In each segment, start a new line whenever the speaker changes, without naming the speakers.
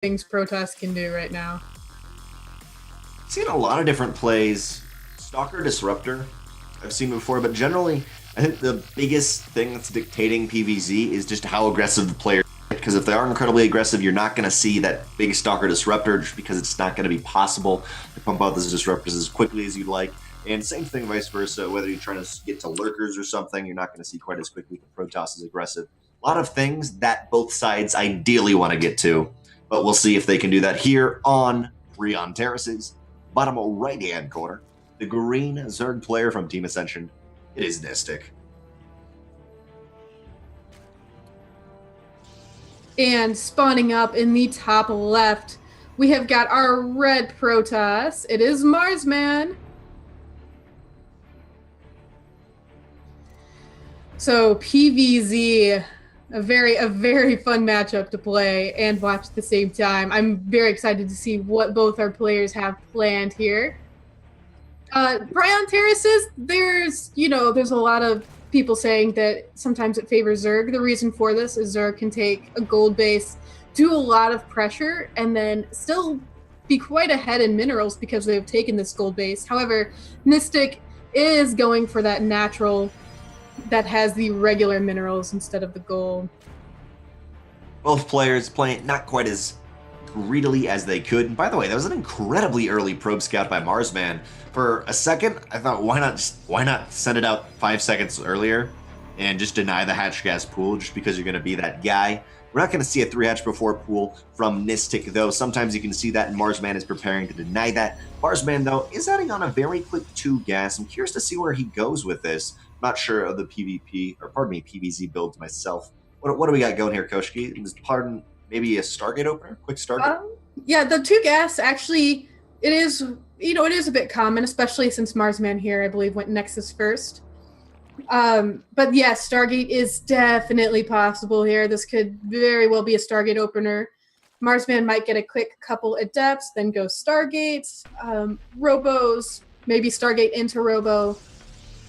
things Protoss can do right now.
Seen a lot of different plays. Stalker Disruptor, I've seen before, but generally, I think the biggest thing that's dictating PvZ is just how aggressive the player is. Because if they are incredibly aggressive, you're not going to see that big Stalker Disruptor just because it's not going to be possible to pump out those Disruptors as quickly as you'd like. And same thing vice versa, whether you're trying to get to Lurkers or something, you're not going to see quite as quickly if Protoss is aggressive. A lot of things that both sides ideally want to get to, but we'll see if they can do that here on Rion Terraces. Bottom right-hand corner, the green Zerg player from Team Ascension, it is Nistic.
And spawning up in the top left, we have got our red Protoss. It is Marsman. So PvZ, a very fun matchup to play and watch at the same time. I'm very excited to see what both our players have planned here. Rion Terraces, there's a lot of people saying that sometimes it favors Zerg. The reason for this is Zerg can take a gold base, do a lot of pressure, and then still be quite ahead in minerals because they've taken this gold base. However, Nistic is going for that natural that has the regular minerals instead of the gold.
Both players playing not quite as greedily as they could. And by the way, that was an incredibly early probe scout by Marsman. For a second, I thought, why not send it out 5 seconds earlier and just deny the hatch gas pool just because you're going to be that guy. We're not going to see a 3 hatch before pool from Nistic, though. Sometimes you can see that, and Marsman is preparing to deny that. Marsman, though, is adding on a very quick 2 gas. I'm curious to see where he goes with this. I'm not sure of the PvZ builds myself. What do we got going here, Koshkii? Pardon, maybe a Stargate opener? Quick Stargate?
Yeah, the 2 gas, actually, it is a bit common, especially since Marsman here, I believe, went Nexus first. But yes, Stargate is definitely possible here. This could very well be a Stargate opener. Marsman might get a quick couple adepts, then go Stargates, Robos, maybe Stargate into Robo.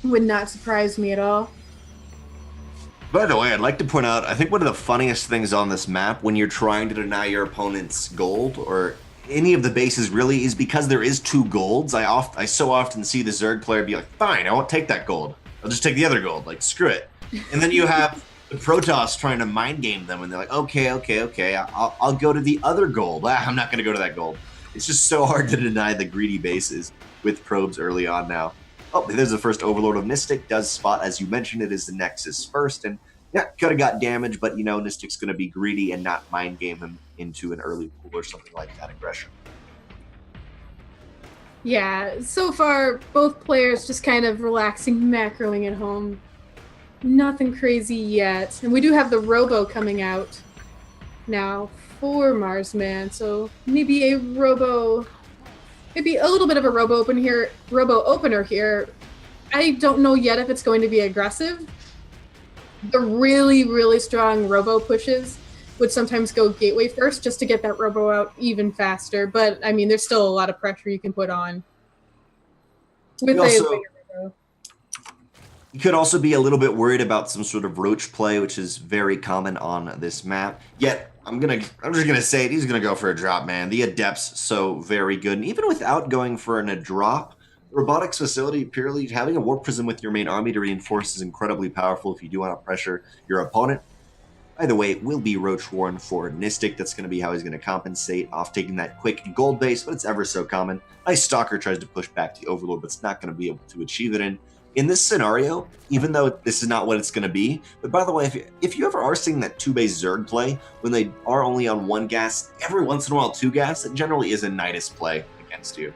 Would not surprise me at all.
By the way, I'd like to point out, I think one of the funniest things on this map when you're trying to deny your opponent's gold or any of the bases really is because there is 2 golds. I so often see the Zerg player be like, fine, I won't take that gold. I'll just take the other gold. Like, screw it. And then you have the Protoss trying to mind game them and they're like, okay, I'll go to the other gold. I'm not going to go to that gold. It's just so hard to deny the greedy bases with probes early on now. Oh, there's the first Overlord of Nistic. Does spot, as you mentioned, it is the Nexus first. And yeah, could have got damage, but Nistic's going to be greedy and not mind game him into an early pool or something like that aggression.
Yeah, so far, both players just kind of relaxing, macroing at home. Nothing crazy yet. And we do have the Robo coming out now for Marsman, so maybe a little bit of a Robo opener here. I don't know yet if it's going to be aggressive. The really strong Robo pushes would sometimes go gateway first just to get that Robo out even faster. But I mean, there's still a lot of pressure you can put on with a Robo.
You could also be a little bit worried about some sort of roach play, which is very common on this map. Yet I'm just gonna say it. He's gonna go for a drop, man. The Adept's so very good, and even without going for a drop, the robotics facility purely having a warp prism with your main army to reinforce is incredibly powerful if you do want to pressure your opponent. By the way, it will be Roach Warren for Nistic. That's going to be how he's going to compensate off taking that quick gold base, but it's ever so common. Nice Stalker tries to push back the Overlord, but it's not going to be able to achieve it in this scenario, even though this is not what it's going to be. But by the way, if you ever are seeing that 2-base Zerg play, when they are only on 1 gas, every once in a while 2 gas, it generally is a Nidus play against you.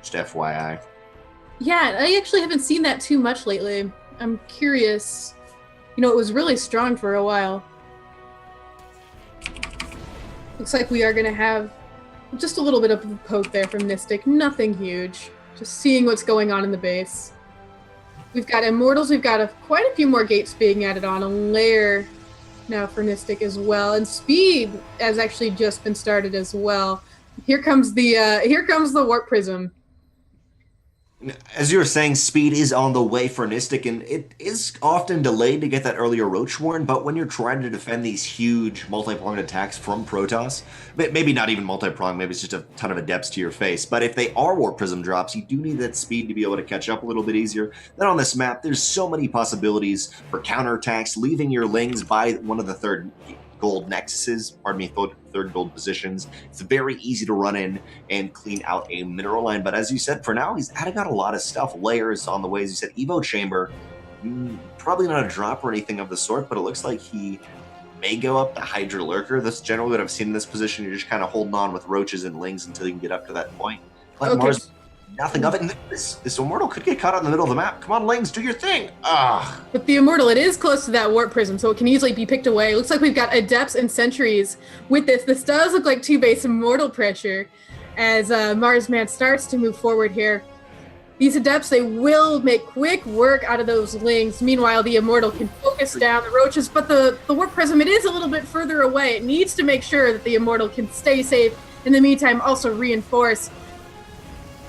Just FYI.
Yeah, I actually haven't seen that too much lately. I'm curious. It was really strong for a while. Looks like we are going to have just a little bit of a poke there from Nistic. Nothing huge. Just seeing what's going on in the base. We've got Immortals. We've got quite a few more gates being added on. A lair now for Nistic as well. And Speed has actually just been started as well. Here comes the Warp Prism.
As you were saying, speed is on the way for Nistic, and it is often delayed to get that earlier Roach Warren, but when you're trying to defend these huge multi-pronged attacks from Protoss, maybe not even multi-pronged, maybe it's just a ton of adepts to your face, but if they are Warp Prism drops, you do need that speed to be able to catch up a little bit easier. Then on this map, there's so many possibilities for counterattacks, leaving your lings by one of the third gold nexuses, third gold positions. It's very easy to run in and clean out a mineral line. But as you said, for now, he's adding out a lot of stuff, layers on the way. As you said, Evo Chamber, probably not a drop or anything of the sort, but it looks like he may go up the Hydra Lurker. That's generally what I've seen in this position. You're just kind of holding on with roaches and lings until you can get up to that point. But
Okay.
Mars, nothing of it. And this Immortal could get caught out in the middle of the map. Come on, lings, do your thing. Ah.
But the Immortal, it is close to that Warp Prism, so it can easily be picked away. It looks like we've got Adepts and Sentries with this. This does look like 2-base Immortal pressure as Marsman starts to move forward here. These Adepts, they will make quick work out of those lings. Meanwhile, the Immortal can focus down the roaches, but the Warp Prism, it is a little bit further away. It needs to make sure that the Immortal can stay safe. In the meantime, also reinforce.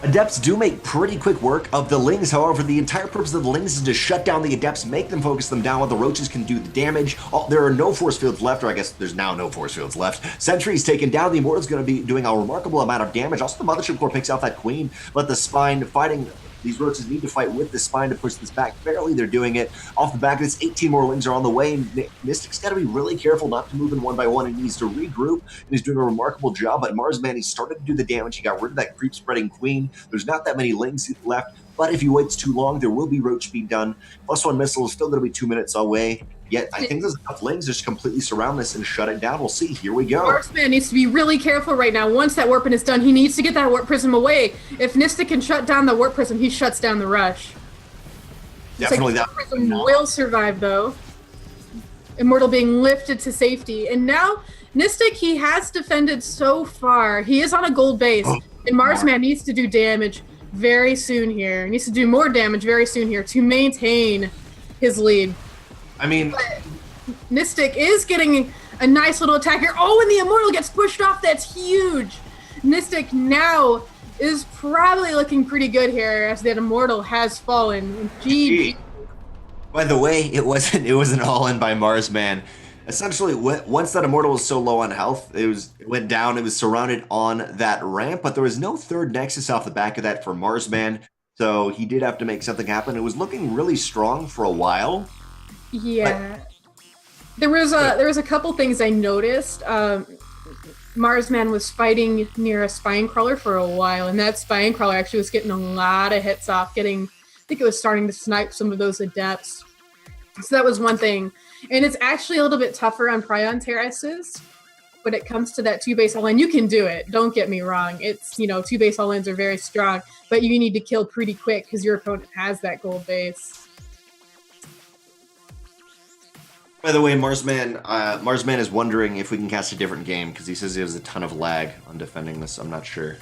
Adepts do make pretty quick work of the lings. However, the entire purpose of the lings is to shut down the adepts, make them focus them down while the roaches can do the damage. There are no force fields left, or I guess there's now no force fields left. Sentry's taken down. The Immortal's going to be doing a remarkable amount of damage. Also, the Mothership Core picks out that queen, but the spine fighting. These roaches need to fight with the spine to push this back. Barely they're doing it. Off the back of this, 18 more lings are on the way. And Nistic's got to be really careful not to move in one by one. He needs to regroup, and he's doing a remarkable job. But Marsman, he started to do the damage. He got rid of that creep spreading queen. There's not that many lings left, but if he waits too long, there will be roach speed done. +1 missile is still going to be 2 minutes away. Yet I think there's enough lings just completely surround this and shut it down. We'll see. Here we go.
Marsman needs to be really careful right now. Once that warping is done, he needs to get that warp prism away. If Nistic can shut down the warp prism, he shuts down the rush.
Definitely
that prism will survive though. Immortal being lifted to safety, and now Nistic, he has defended so far. He is on a gold base, and Marsman needs to do damage very soon here. He needs to do more damage very soon here to maintain his lead.
I mean,
Nistic is getting a nice little attack here. Oh, and the Immortal gets pushed off. That's huge. Nistic now is probably looking pretty good here as that Immortal has fallen. GG.
By the way, it wasn't all in by Marsman. Essentially, once that Immortal was so low on health, it went down. It was surrounded on that ramp, but there was no third Nexus off the back of that for Marsman. So he did have to make something happen. It was looking really strong for a while.
Yeah, there was a couple things I noticed. Marsman was fighting near a spine crawler for a while, and that spine crawler actually was getting a lot of hits off. I think it was starting to snipe some of those adepts. So that was one thing, and it's actually a little bit tougher on Prion terraces when it comes to that 2-base all-in. You can do it. Don't get me wrong. It's 2-base all-ins are very strong, but you need to kill pretty quick because your opponent has that gold base.
By the way, Marsman is wondering if we can cast a different game because he says he has a ton of lag on defending this. I'm not sure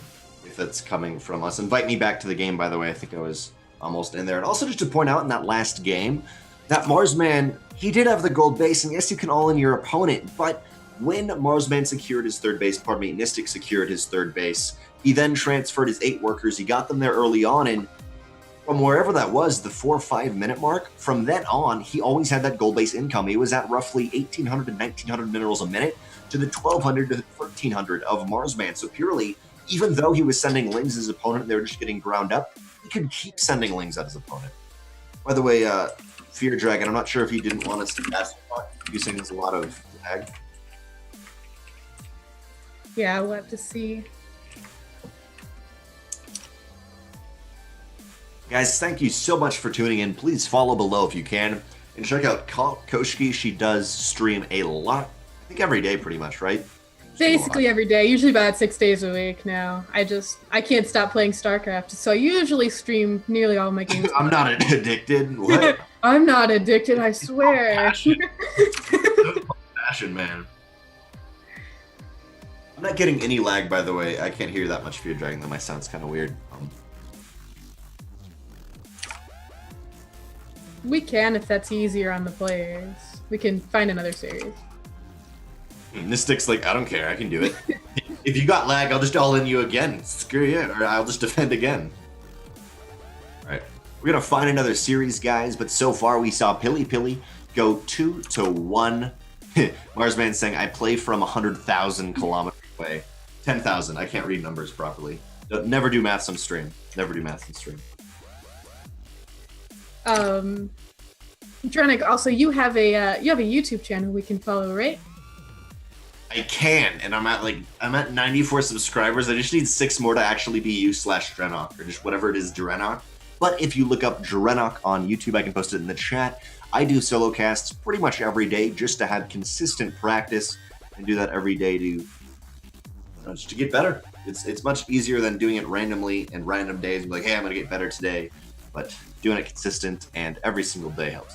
if that's coming from us. Invite me back to the game, by the way. I think I was almost in there. And also just to point out in that last game, that Marsman, he did have the gold base, and yes, you can all in your opponent, but when Marsman secured his third base, Nistic secured his third base, he then transferred his 8 workers. He got them there early on, and from wherever that was, the 4 or 5 minute mark, from then on, he always had that gold base income. He was at roughly 1,800 to 1,900 minerals a minute to the 1,200 to 1,300 of Marsman. So purely, even though he was sending lings at his opponent, they were just getting ground up, he could keep sending lings at his opponent. By the way, Feardragon, I'm not sure if he didn't want us to cast you saying there's a lot of lag.
Yeah, we'll have to see.
Guys, thank you so much for tuning in. Please follow below if you can. And check out Koshkii. She does stream a lot. I think every day pretty much, right?
Basically every day. Usually about 6 days a week now. I can't stop playing StarCraft. So I usually stream nearly all my games.
I'm not addicted. What?
I'm not addicted, I swear.
Passion, man. I'm not getting any lag, by the way. I can't hear that much Feardragon, though my sound's kind of weird.
We can if that's easier on the players. We can find another series.
Nistic's like, I don't care, I can do it. If you got lag, I'll just all in you again. Screw you, or I'll just defend again. We're gonna find another series, guys, but so far we saw Pilly Pilly go 2-1. Marsman saying, I play from 100,000 kilometers away. 10,000. I can't read numbers properly. Never do maths on stream. Never do maths on stream.
DrennoC, also you have a YouTube channel we can follow, right?
I can, and I'm at 94 subscribers. I just need 6 more to actually be you/DrennoC, or just whatever it is, DrennoC. But if you look up DrennoC on YouTube, I can post it in the chat. I do solo casts pretty much every day just to have consistent practice and do that every day to just to get better. It's much easier than doing it randomly in random days and be like, hey, I'm gonna get better today. But doing it consistent and every single day helps.